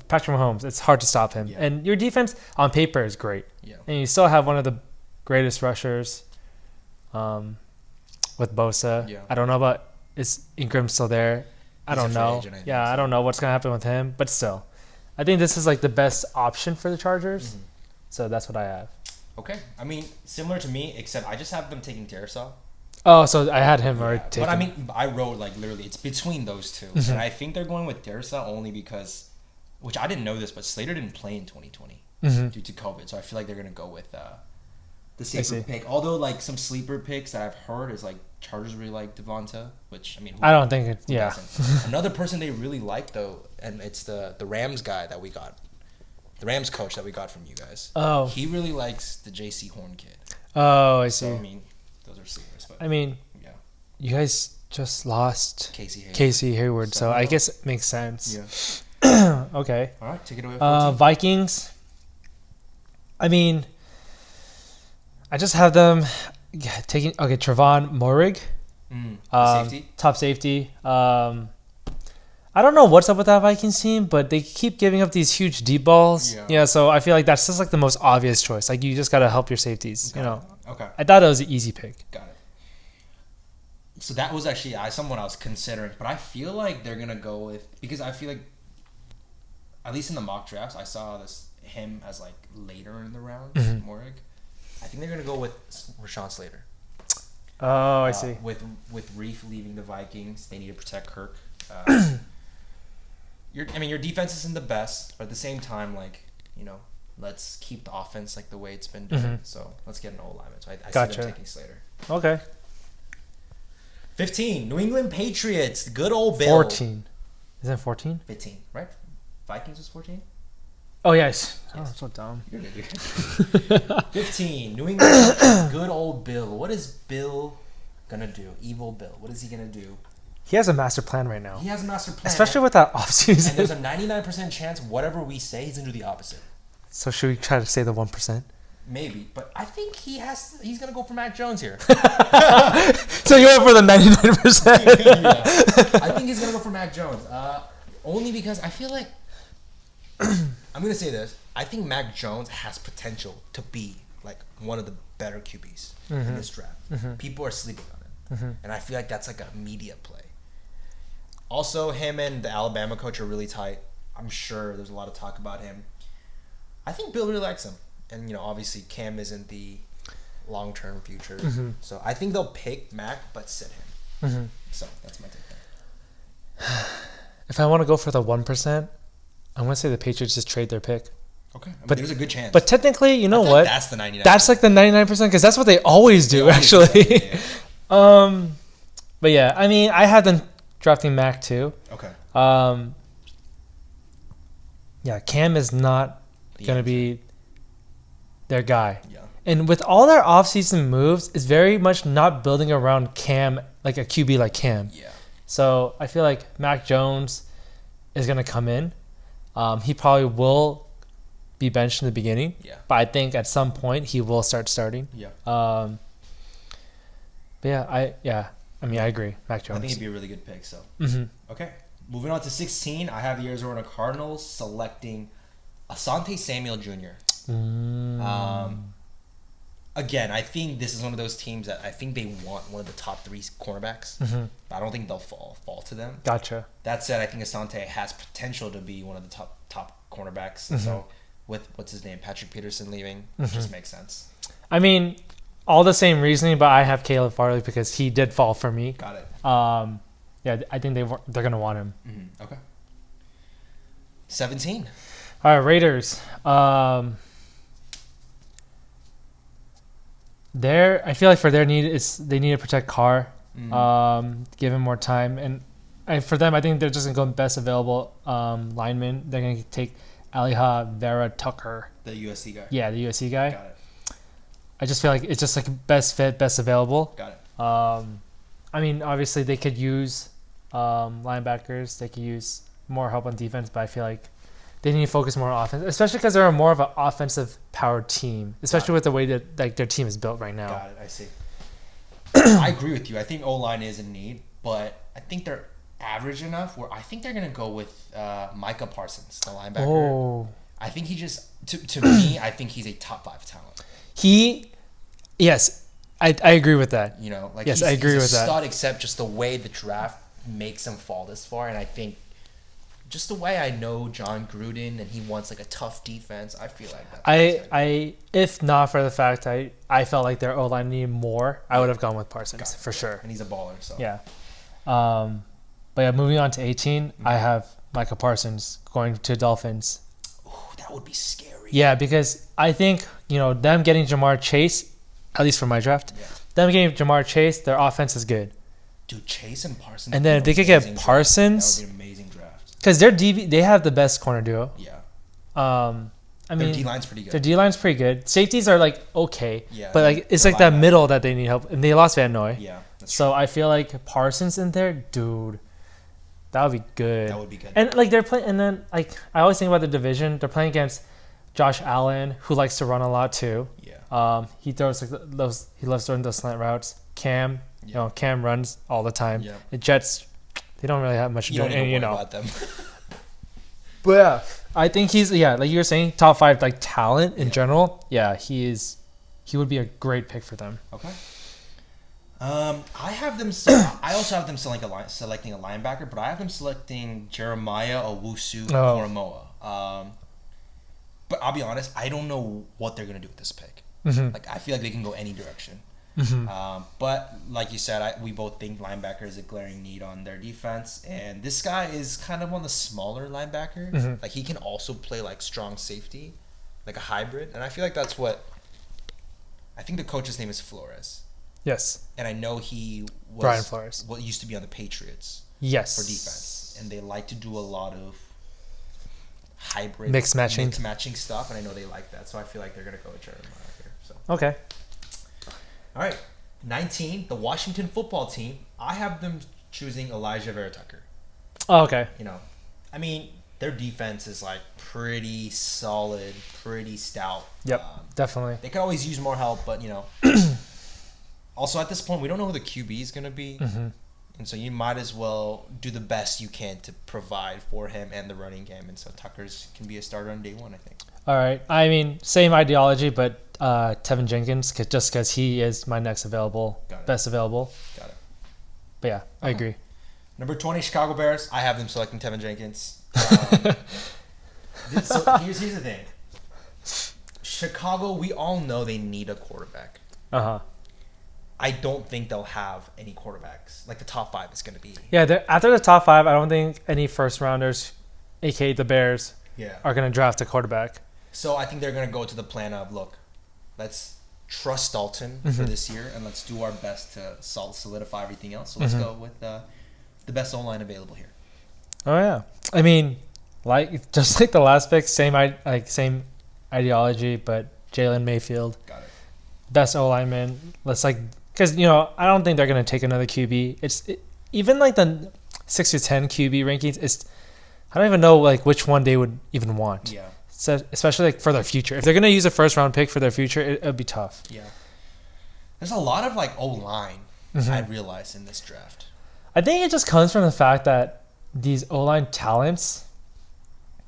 Patrick Mahomes, it's hard to stop him. Yeah. And your defense on paper is great. Yeah. And you still have one of the greatest rushers, with Bosa. Yeah. I don't know about. Is Ingram still there? I don't know. I don't know what's going to happen with him. But still, I think this is like the best option for the Chargers. Mm-hmm. So that's what I have. Okay. I mean, similar to me, except I just have them taking Darisaw. Oh, so I had him already taken. But I mean, I wrote literally, it's between those two. Mm-hmm. And I think they're going with Darisaw only because, which I didn't know this, but Slater didn't play in 2020 due to COVID. So I feel like they're going to go with the safer pick. Although, some sleeper picks that I've heard is Chargers really like Devonta, which, I mean, I don't think it, yeah. Another person they really like, though, and it's the Rams guy that we got, the Rams coach that we got from you guys. Oh. He really likes the J.C. Horn kid. Oh, I see. So, I mean, those are sleepers. But, I mean, you guys just lost Casey Hayward, so I guess it makes sense. Yeah. Okay. All right, take it away. Vikings. I mean, I just have them taking Trevon Moehrig, safety, top safety. I don't know what's up with that Vikings team, but they keep giving up these huge deep balls. Yeah, so I feel like that's just the most obvious choice. You just gotta help your safeties. Okay. I thought it was an easy pick. Got it. So that was actually someone I was considering, but I feel like they're gonna go with, because I feel like, at least in the mock drafts, I saw him as later in the round, Moehrig. I think they're going to go with Rashawn Slater. Oh, I see. With Reef leaving the Vikings, they need to protect Kirk. Your defense isn't the best, but at the same time, let's keep the offense the way it's been doing. Mm-hmm. So let's get an old lineman. So I see them taking Slater. Okay. 15, New England Patriots. The good old Bill. 14. Isn't it 14? 15, right? Vikings was 14? Oh, yes. Oh, I'm so dumb. 15. New England Patriots. Good old Bill. What is Bill going to do? Evil Bill. What is he going to do? He has a master plan right now. He has a master plan. Especially with that offseason. And there's a 99% chance whatever we say, he's going to do the opposite. So should we try to say the 1%? Maybe. But I think he's going to go for Mac Jones here. So you went for the 99%? Yeah. I think he's going to go for Mac Jones. Only because I feel like... I'm going to say this. I think Mac Jones has potential to be like one of the better QBs in this draft. People are sleeping on him. And I feel like that's like a media play. Also, him and the Alabama coach are really tight. I'm sure there's a lot of talk about him. I think Bill really likes him. And, obviously Cam isn't the long-term future. So I think they'll pick Mac, but sit him. So that's my take there. If I want to go for the 1%, I'm going to say the Patriots just trade their pick. Okay. But there's a good chance. But technically, you know what? Like that's the 99%. That's like the 99% because that's what they always do, actually. Yeah. But yeah, I mean, I have them drafting Mac too. Okay. Yeah, Cam is not going to be their guy. Yeah. And with all their offseason moves, it's very much not building around Cam, like a QB like Cam. Yeah. So I feel like Mac Jones is going to come in. He probably will be benched in the beginning. Yeah. But I think at some point he will start starting. Yeah. But I agree. Mac Jones. I think it'd be a really good pick. So. Okay. Moving on to 16, I have the Arizona Cardinals selecting Asante Samuel Jr. Again, I think this is one of those teams that I think they want one of the top 3 cornerbacks. But I don't think they'll fall to them. Gotcha. That said, I think Asante has potential to be one of the top cornerbacks. So with what's his name, Patrick Peterson leaving, it just makes sense. I mean, all the same reasoning, but I have Caleb Farley because he did fall for me. Got it. Yeah, I think they're gonna want him. Okay. 17. All right, Raiders. I feel like for their need, they need to protect Carr, give him more time, and for them, I think they're just gonna go best available lineman. They're gonna take Aliha Vera Tucker, The USC guy. Yeah, the USC guy. Got it. I just feel like it's just like best fit, best available. Got it. I mean, obviously they could use linebackers. They could use more help on defense, but I feel like they need to focus more on offense, especially because they're more of an offensive powered team, especially with the way that like their team is built right now. Got it. I see. I agree with you. I think O-line is in need, but I think they're average enough where I think they're going to go with Micah Parsons, the linebacker. Oh. I think he just, to me, I think he's a top 5 talent. Yes, I agree with that. Yes, I agree with that. Stud, except just the way the draft makes him fall this far, and I think just the way I know John Gruden and he wants like a tough defense, I feel like that's if not for the fact I felt like their O-line needed more, I would have gone with Parsons for sure. And he's a baller, so. Yeah. But yeah, moving on to 18, I have Micah Parsons going to Dolphins. Ooh, that would be scary. Yeah, because I think, them getting Jamar Chase, at least for my draft, them getting Jamar Chase, their offense is good. Dude, Chase and Parsons. And then if they could get Parsons, that would be an amazing draft. Because they have the best corner duo. Yeah. I mean, their D-line's pretty good. Their D-line's pretty good. Safeties are like okay. Yeah. But like it's like that middle that they need help. And they lost Van Noy. Yeah. So I feel like Parsons in there, dude, that would be good. That would be good. And like they're playing, and then like I always think about the division. They're playing against Josh Allen, who likes to run a lot too. Yeah. He throws like those. He loves throwing those slant routes. Cam, Cam runs all the time. Yeah. The Jets, they don't really have much. You don't even worry about them. But yeah, I think he's like you were saying, top 5 like talent in general. Yeah, he is. He would be a great pick for them. Okay. I have them. I also have them selecting a linebacker, but I have them selecting Jeremiah Owusu-Koramoah. But I'll be honest, I don't know what they're gonna do with this pick. Like I feel like they can go any direction. But like you said, we both think linebacker is a glaring need on their defense, and this guy is kind of on the smaller linebacker. Like he can also play like strong safety, like a hybrid, and I feel like that's what. I think the coach's name is Flores. Yes. And I know he was Brian Flores. What used to be on the Patriots. Yes. For defense, and they like to do a lot of hybrid mix matching stuff, and I know they like that, so I feel like they're gonna go with Jeremiah here. So okay. All right, 19, the Washington football team. I have them choosing Elijah Vera Tucker. Oh, okay. You know, I mean, their defense is like pretty solid, pretty stout. Yep, definitely. They could always use more help, but you know. Also, at this point, we don't know who the QB is going to be. Mm-hmm. And so you might as well do the best you can to provide for him and the running game. And so Tucker's can be a starter on day one, I think. All right. I mean, same ideology, but Tevin Jenkins, just because he is my next best available. Got it. But yeah, I agree. Number 20, Chicago Bears. I have them selecting Tevin Jenkins. So here's the thing. Chicago, we all know they need a quarterback. Uh-huh. I don't think they'll have any quarterbacks. Like the top 5 is going to be. Yeah, after the top 5, I don't think any first rounders, aka the Bears, are going to draft a quarterback. So I think they're going to go to the plan of, look, let's trust Dalton for this year, and let's do our best to solidify everything else. So let's go with the best O-line available here. Oh yeah, I mean, just like the last pick, same ideology, but Jaylen Mayfield, got it. Best O-lineman. Because I don't think they're gonna take another QB. Even like the 6 to 10 QB rankings. I don't even know like which one they would even want. Yeah. So, especially like for their future. If they're gonna use a first round pick for their future, it'd be tough. Yeah. There's a lot of like O-line I realized in this draft. I think it just comes from the fact that these O-line talents,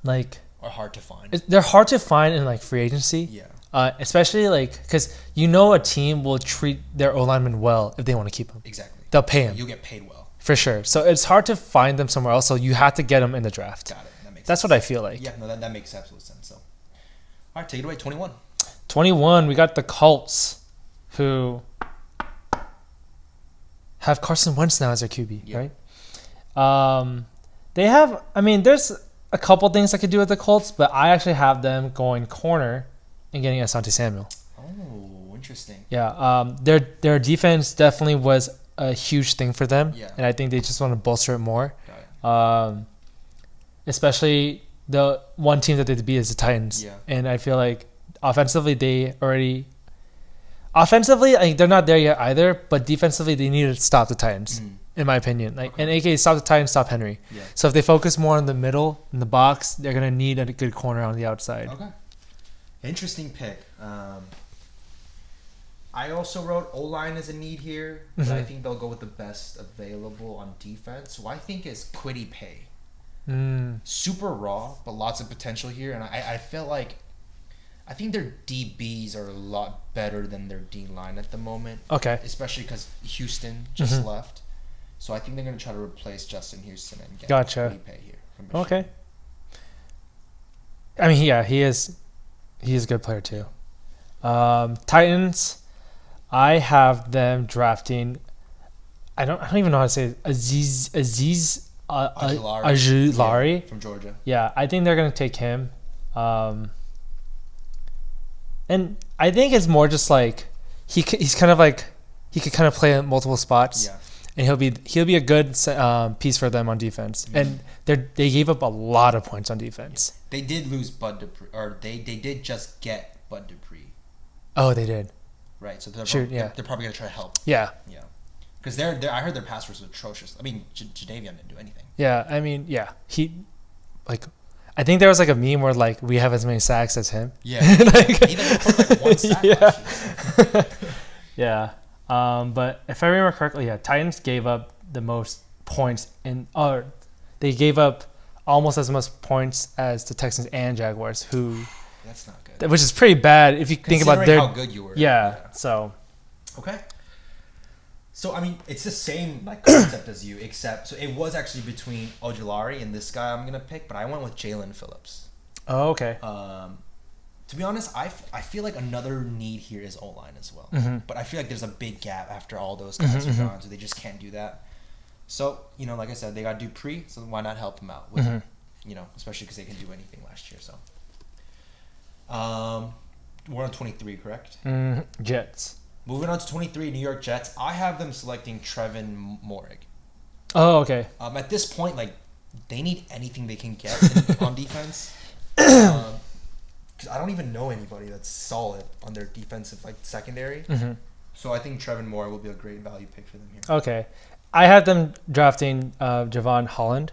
like, are hard to find. They're hard to find in like free agency. Yeah. Especially like because a team will treat their O-lineman well if they want to keep him. Exactly. They'll pay him. You'll get paid well. For sure. So it's hard to find them somewhere else. So you have to get them in the draft. Got it. That's what I feel like. Yeah. No, that makes absolute sense. So, all right, take it away. 21. 21. We got the Colts, who have Carson Wentz now as their QB, right? They have. I mean, there's a couple things I could do with the Colts, but I actually have them going corner and getting Asante Samuel. Oh, interesting. Yeah. Their defense definitely was a huge thing for them, and I think they just want to bolster it more. Got it. Especially the one team that they beat is the Titans, and I feel like offensively they're not there yet either, but defensively they need to stop the Titans, in my opinion. And AK stop the Titans, stop Henry. Yeah. So if they focus more on the middle in the box, they're gonna need a good corner on the outside. Okay. Interesting pick. I also wrote O-line as a need here, but I think they'll go with the best available on defense. So I think is Kwity Paye. Super raw, but lots of potential here, and I feel like I think their DBs are a lot better than their D line at the moment. Okay. Especially because Houston just left, so I think they're gonna try to replace Justin Houston and get Kwity Paye here. Okay. I mean, yeah, he is a good player too. Titans, I have them drafting. I don't even know how to say it. Aziz Ojulari from Georgia. Yeah, I think they're gonna take him. And I think it's more just like he's kind of like he could kind of play in multiple spots. Yeah. And he'll be a good piece for them on defense. And they gave up a lot of points on defense. They did lose Bud Dupree, or they did just get Bud Dupree. Oh, they did. Right, so they're probably gonna try to help. Yeah. Yeah. Because I heard their pass rush was atrocious. I mean, Jadavion didn't do anything. Yeah, I mean, yeah, I think there was like a meme where like we have as many sacks as him. Yeah, he put like one sack last year. Yeah, but if I remember correctly, Titans gave up the most points they gave up almost as much points as the Texans and Jaguars, who that's not good. Which is pretty bad if you think about how good you were. Yeah. So. Okay. So, I mean, it's the same like concept as you, except so it was actually between Ojulari and this guy I'm going to pick, but I went with Jaylen Phillips. Oh, okay. To be honest, I feel like another need here is O-line as well. But I feel like there's a big gap after all those guys are gone, so they just can't do that. So, like I said, they got Dupree, so why not help him out with, especially because they can do anything last year. So, we're on 23, correct? Jets. Moving on to 23, New York Jets. I have them selecting Trevin Moehrig. Oh, okay. At this point, like, they need anything they can get on defense. Because I don't even know anybody that's solid on their defensive secondary. So I think Trevin Moore will be a great value pick for them here. Okay. I have them drafting Javon Holland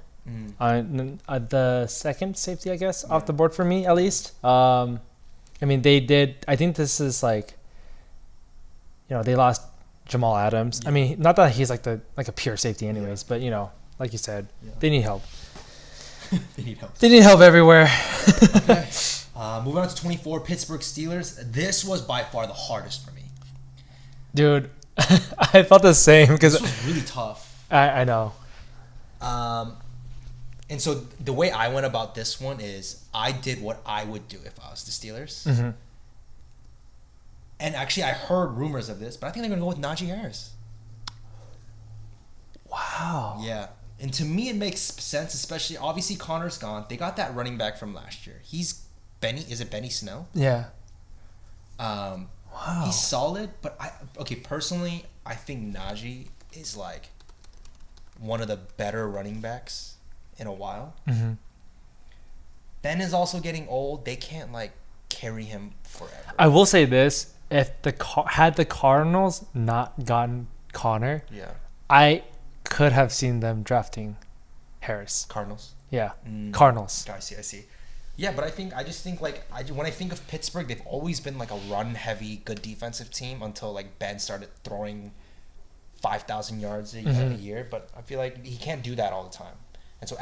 on the second safety, I guess, off the board for me, at least. I mean, they did. I think this is they lost Jamal Adams. Yeah. I mean, not that he's like a pure safety anyways, but, like you said, they need help. They need help everywhere. Okay. Moving on to 24, Pittsburgh Steelers. This was by far the hardest for me. Dude, I felt the same because this was really tough. I know. And so the way I went about this one is I did what I would do if I was the Steelers. And actually, I heard rumors of this, but I think they're going to go with Najee Harris. Wow. Yeah. And to me, it makes sense, especially, obviously, Connor's gone. They got that running back from last year. Is it Benny Snell? Yeah. Wow. He's solid, but personally, I think Najee is one of the better running backs in a while. Ben is also getting old. They can't carry him forever. I will say this: if had the Cardinals not gotten Connor, I could have seen them drafting Harris. Cardinals. Yeah, Cardinals. I see. Yeah, but I just think when I think of Pittsburgh, they've always been a run-heavy, good defensive team until Ben started throwing 5,000 yards a year. But I feel like he can't do that all the time. And so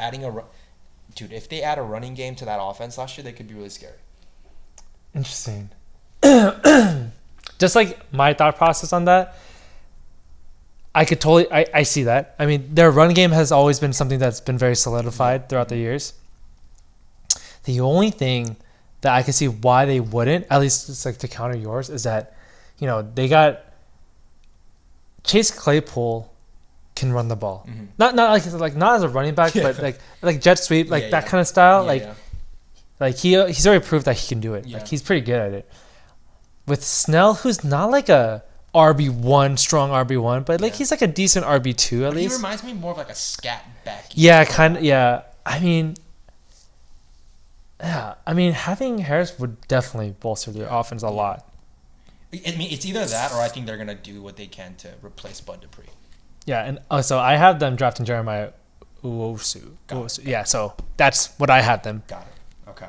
if they add a running game to that offense last year, they could be really scary. Interesting. Just my thought process on that, I could totally I see that. I mean, their run game has always been something that's been very solidified throughout the years. The only thing that I can see why they wouldn't, at least it's to counter yours, is that, they got Chase Claypool can run the ball. Not not as a running back, but like jet sweep, that kind of style. He's already proved that he can do it. He's pretty good at it. With Snell, who's not a RB1, strong RB1, but he's a decent RB2 at least. He reminds me more of a scat back. Yeah, kind of. Yeah, I mean, having Harris would definitely bolster the offense a lot. I mean, it's either that or I think they're gonna do what they can to replace Bud Dupree. Yeah, and so I have them drafting Jeremiah Uwosu. Yeah, so that's what I have them. Got it. Okay.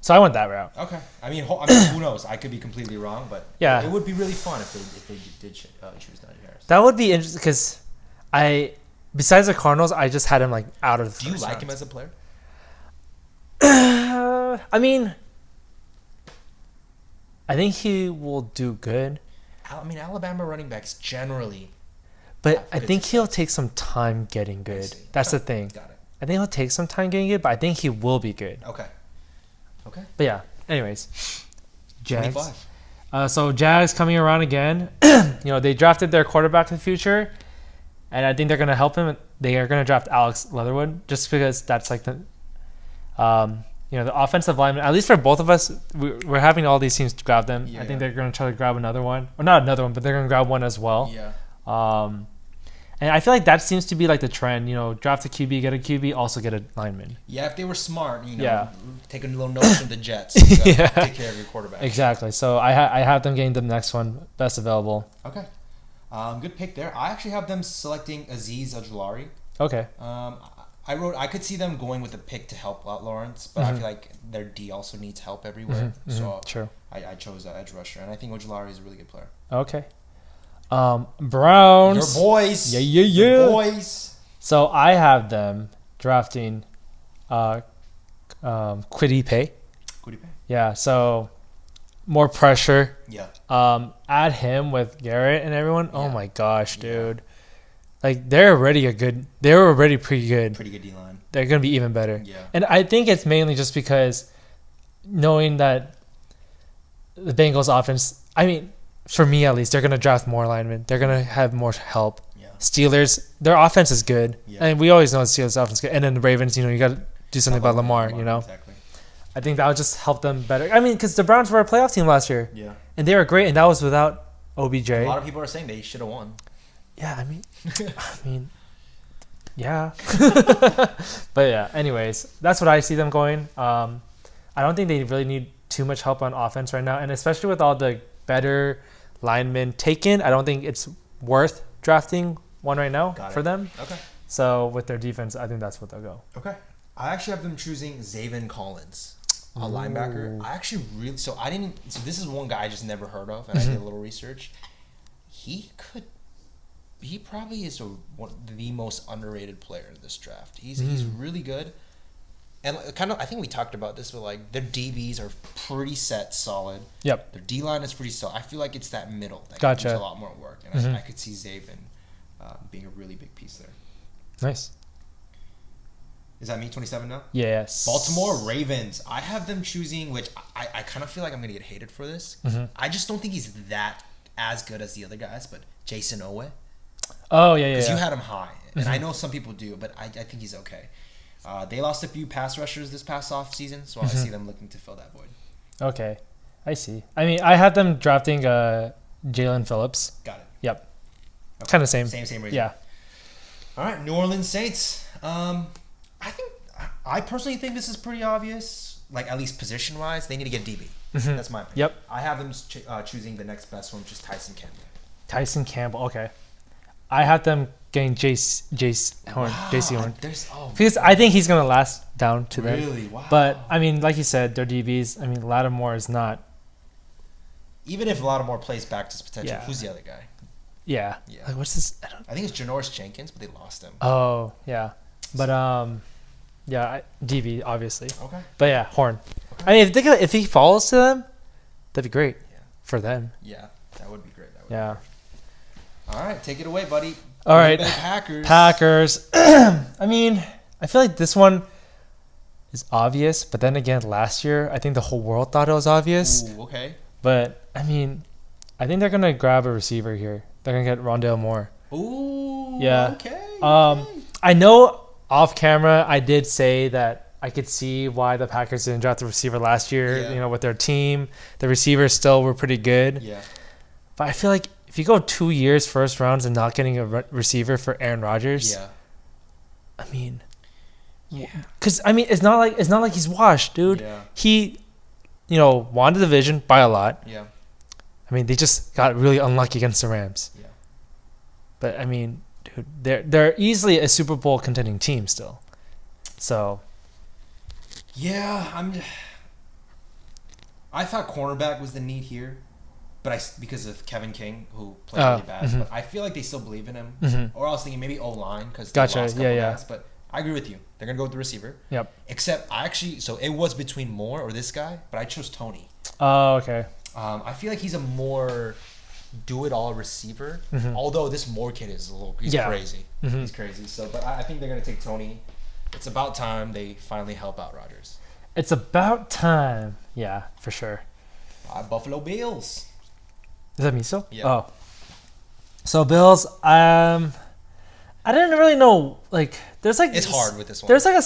So I went that route. Okay. I mean, who knows? I could be completely wrong, but it would be really fun if they did choose Najee Harris. That would be interesting because besides the Cardinals, I just had him out of the Do you like him as a player? I mean, I think he will do good. I mean, Alabama running backs generally. But I think he'll take some time getting good. That's the thing. Got it. I think he'll take some time getting good, but I think he will be good. Okay. But yeah, anyways. Jags. 25. So Jags coming around again. They drafted their quarterback in the future, and I think they're going to help him. They are going to draft Alex Leatherwood just because that's the offensive lineman, at least for both of us, we're having all these teams to grab them. I think they're going to try to grab another one. Or not another one, but they're going to grab one as well. Yeah. And I feel like that seems to be the trend. Draft a QB, get a QB, also get a lineman. Yeah, if they were smart, take a little note from the Jets. Take care of your quarterback. Exactly. So I have them getting the next one, best available. Okay. Good pick there. I actually have them selecting Azeez Ojulari. Okay. I could see them going with a pick to help out Lawrence, but I feel like their D also needs help everywhere. So true. I chose an edge rusher, and I think Ojulari is a really good player. Okay. Browns. Your boys. Yeah. Your boys. So I have them drafting Kwity Paye. Yeah, so more pressure. Yeah. Add him with Garrett and everyone. Yeah. Oh my gosh, dude. They're already pretty good. Pretty good D-line. They're going to be even better. Yeah. And I think it's mainly just because knowing that the Bengals offense, I mean, for me at least, they're going to draft more linemen. They're going to have more help. Yeah. Steelers, their offense is good. Yeah. And we always know the Steelers' offense is good. And then the Ravens, you got to do something about Lamar, Exactly. I think that would just help them better. I mean, because the Browns were a playoff team last year. Yeah. And they were great, and that was without OBJ. A lot of people are saying they should have won. Yeah, I mean, yeah. But yeah, anyways, that's what I see them going. I don't think they really need too much help on offense right now, and especially with all the better linemen taken, I don't think it's worth drafting one right now for them. Okay. So with their defense, I think that's what they'll go. Okay. I actually have them choosing Zavin Collins, a linebacker. I actually really so this is one guy I just never heard of, and I did a little research. He probably is the most underrated player in this draft. He's really good. And kind of, I think we talked about this, but like their DBs are pretty set, solid. Yep. Their D line is pretty solid. I feel like it's that middle that gotcha. needs a lot more work, and I could see Zavin being a really big piece there. Nice. Is that me? 27 now. Yes. Baltimore Ravens. I have them choosing, which I kind of feel like I'm gonna get hated for this. I just don't think he's that as good as the other guys, but Jason Owe. Oh yeah. Because you had him high, and I know some people do, but I think he's okay. They lost a few pass rushers this past off season, so I see them looking to fill that void. Okay, I see. I mean, I had them drafting Jaylen Phillips. Got it. Yep. Okay. Kind of same. Same reason. Yeah. All right, New Orleans Saints. I personally think this is pretty obvious. Like, at least position-wise, they need to get DB. That's my opinion. Yep. I have them choosing the next best one, which is Tyson Campbell. Tyson Campbell. Okay. I have them getting Jace Horn. Because I think he's going to last down to them. Really? Wow. But, I mean, like you said, their DBs, I mean, Lattimore is not. Even if Lattimore plays back to his potential, Yeah. who's the other guy? Yeah. Like, what's this? I think it's Janoris Jenkins, but they lost him. Oh, yeah. But, DB, obviously. Okay. But, yeah, Horn. Okay. I mean, if he falls to them, that'd be great for them. Yeah, that would be great. Yeah. All right, take it away, buddy. All right. Packers. I mean, I feel like this one is obvious, but then again, last year, I think the whole world thought it was obvious. Ooh, okay. But, I mean, I think they're going to grab a receiver here. They're going to get Rondale Moore. Ooh, yeah. Okay. I know off camera I did say that I could see why the Packers didn't draft the receiver last year, with their team. The receivers still were pretty good. Yeah. But I feel like if you go 2 years first rounds and not getting a receiver for Aaron Rodgers, I mean, because I mean it's not like he's washed, dude. Yeah. He, won the division by a lot. Yeah. I mean, they just got really unlucky against the Rams. Yeah. But I mean, dude, they're easily a Super Bowl contending team still. So. Yeah, I thought cornerback was the need here. But because of Kevin King, who played really bad, but I feel like they still believe in him. Or I was thinking maybe O-line because they lost a couple guys. But I agree with you. They're gonna go with the receiver. Yep. Except so it was between Moore or this guy, but I chose Tony. Oh, okay. I feel like he's a more do-it-all receiver. Although this Moore kid is he's crazy. He's crazy. So, but I think they're gonna take Tony. It's about time they finally help out Rodgers. It's about time. Yeah, for sure. Buffalo Bills. Is that me still? Yeah. Oh. So Bills, I didn't really know, like, there's like... It's hard with this one. There's like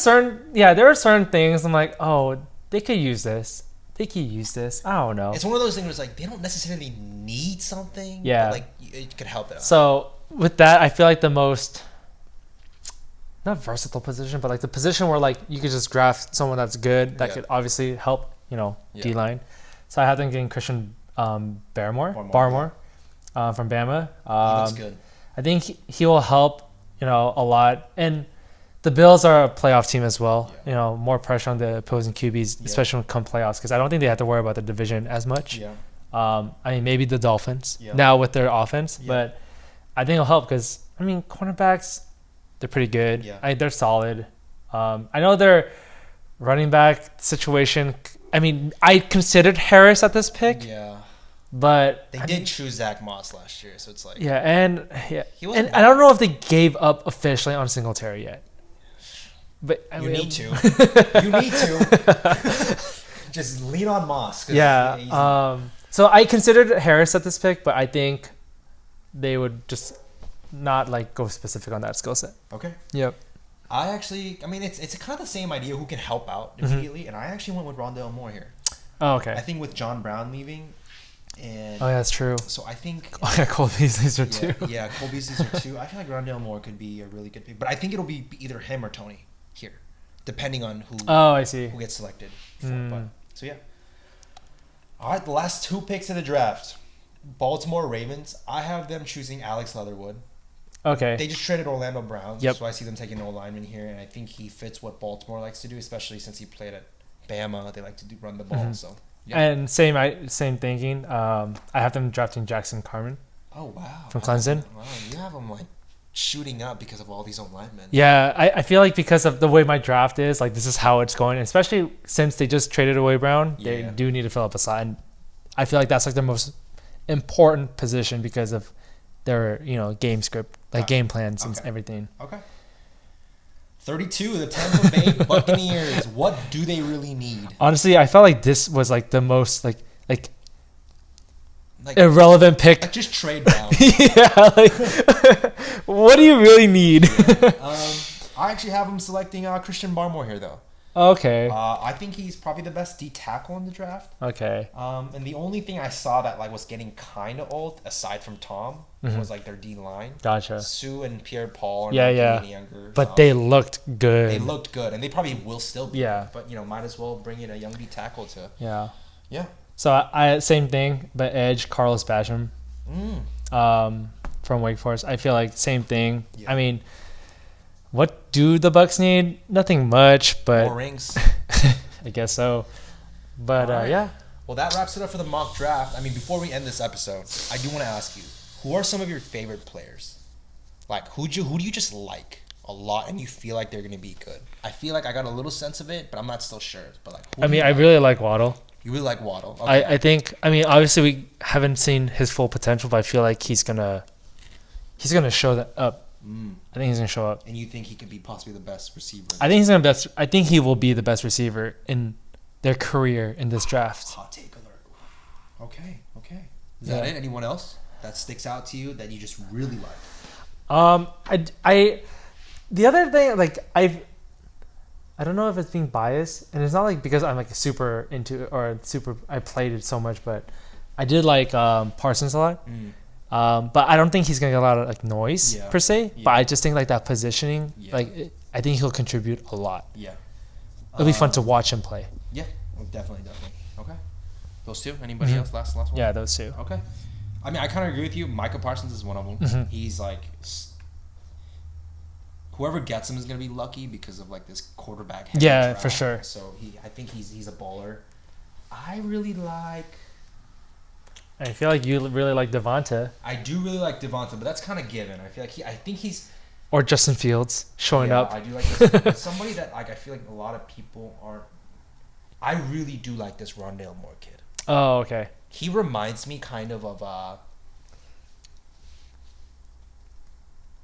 there are certain things I'm like, oh, they could use this. They could use this. I don't know. It's one of those things where it's like, they don't necessarily need something. Yeah. But like, it could help it out. So with that, I feel like the most, not versatile position, but like the position where like you could just draft someone that's good, that could obviously help, D-line. So I have them getting Christian Barmore from Bama. He looks good. I think he will help, a lot. And the Bills are a playoff team as well. Yeah. More pressure on the opposing QBs, especially when come playoffs, because I don't think they have to worry about the division as much. Yeah. I mean, maybe the Dolphins now with their offense, but I think it'll help because, I mean, cornerbacks, they're pretty good. Yeah. They're solid. I know their running back situation. I mean, I considered Harris at this pick. Yeah. But they did choose Zach Moss last year, so it's like he wasn't bad. I don't know if they gave up officially on Singletary yet. But you need to. You need to. Just lean on Moss. Yeah. So I considered Harris at this pick, but I think they would just not like go specific on that skill set. Okay. Yep. I mean, it's kind of the same idea who can help out immediately, and I actually went with Rondale Moore here. Oh, okay. I think with John Brown leaving, and that's true. So I think Cole Beasley's are two. Yeah, Cole Beasley's are two. I feel like Rondale Moore could be a really good pick, but I think it'll be either him or Tony here. depending on who. Oh, I see. Who gets selected. So yeah. All right, the last 2 picks of the draft, Baltimore Ravens. I have them choosing Alex Leatherwood. Okay. They just traded Orlando Brown, yep. so I see them taking an O-lineman here, and I think he fits what Baltimore likes to do, especially since he played at Bama. They like to run the ball, so. Yeah. And same thinking. I have them drafting Jackson Carman. Oh wow! From Clemson. Wow, you have them like shooting up because of all these O-linemen. Yeah, I feel like because of the way my draft is, like this is how it's going. Especially since they just traded away Brown, they do need to fill up a slot. And I feel like that's like their most important position because of their game script, like game plans and everything. Okay. 32, the Tampa Bay Buccaneers. What do they really need? Honestly, I felt like this was like the most like irrelevant pick. Like just trade down. Yeah, like what do you really need? I actually have him selecting Christian Barmore here though. Okay. I think he's probably the best D tackle in the draft. Okay. And the only thing I saw that like was getting kind of old, aside from Tom, was like their D line. Gotcha. Sue and Pierre-Paul are not getting any younger. But they looked good. They looked good, and they probably will still be. Yeah. But might as well bring in a young D tackle to. Yeah. Yeah. So I same thing, but edge Carlos Basham. From Wake Forest. I feel like same thing. Yeah. I mean, what do the Bucs need? Nothing much, but more rings. I guess so. But right. Yeah. Well, that wraps it up for the mock draft. I mean, before we end this episode, I do want to ask you, who are some of your favorite players? Like, who do you just like a lot and you feel like they're going to be good? I feel like I got a little sense of it, but I'm not still sure. But like, I really like Waddle. You really like Waddle? Okay. I think, obviously we haven't seen his full potential, but I feel like he's gonna show that up. I think he's gonna show up. And you think he could be possibly the best receiver? I think he will be the best receiver in their career in this draft. Hot take alert. Okay. Is that it? Anyone else that sticks out to you that you just really like? The other thing, like I don't know if it's being biased, and it's not like because I'm like super into I played it so much, but I did like Parsons a lot. But I don't think he's gonna get a lot of like noise per se. Yeah. But I just think like that positioning, I think he'll contribute a lot. Yeah, it'll be fun to watch him play. Yeah, definitely. Okay, those two. Anybody else? Last one. Yeah, those two. Okay. I mean, I kind of agree with you. Micah Parsons is one of them. He's like, whoever gets him is gonna be lucky because of like this quarterback. Yeah, draft. For sure. So I think he's a baller. I really like. I feel like you really like Devonta. I do really like Devonta, but that's kind of given. I feel like I think he's. Or Justin Fields showing up. I do like this. Somebody that like I feel like a lot of people aren't. I really do like this Rondale Moore kid. Oh, okay. He reminds me kind of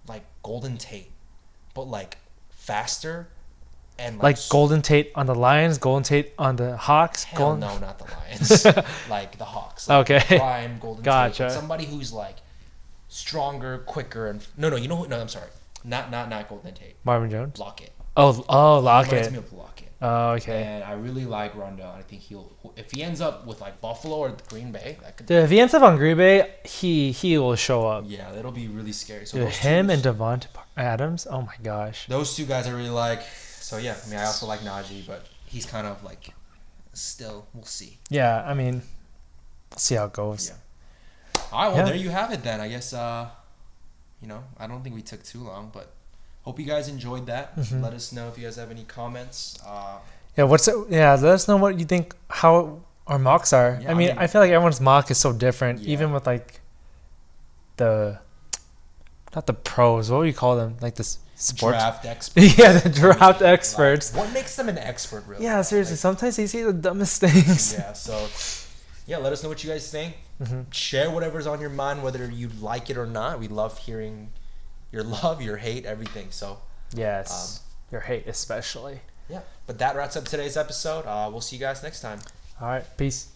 like Golden Tate, but like faster. And like Golden Tate on the Lions, Golden Tate on the Hawks. No, not the Lions. Like the Hawks. Like okay. Prime Golden Gotcha. Tate. Somebody who's like stronger, quicker, and no. You know who? No, I'm sorry. Not Golden Tate. Marvin Jones. Lockett. Oh, Lockett. Reminds me of Lockett. Oh, okay. And I really like Rondale. I think if he ends up with like Buffalo or Green Bay, that could. Dude, if he ends up on Green Bay, he will show up. Yeah, that'll be really scary. So dude, him and Devonta Adams. Oh my gosh. Those two guys I really like. So yeah, I mean, I also like Najee, but he's kind of like, still, we'll see. Yeah, I mean, we'll see how it goes. Yeah. All right, well, there you have it then. I guess, I don't think we took too long, but hope you guys enjoyed that. Let us know if you guys have any comments. Let us know what you think, how our mocks are. Yeah, I mean, I feel like everyone's mock is so different, even with like not the pros, what do you call them? Like this. Sports. Draft experts. Yeah, the draft experts. What makes them an expert, really? Yeah, seriously. Like, sometimes they say the dumbest things. Yeah, so, let us know what you guys think. Share whatever's on your mind, whether you like it or not. We love hearing your love, your hate, everything. So, yes, your hate especially. Yeah, but that wraps up today's episode. We'll see you guys next time. All right, peace.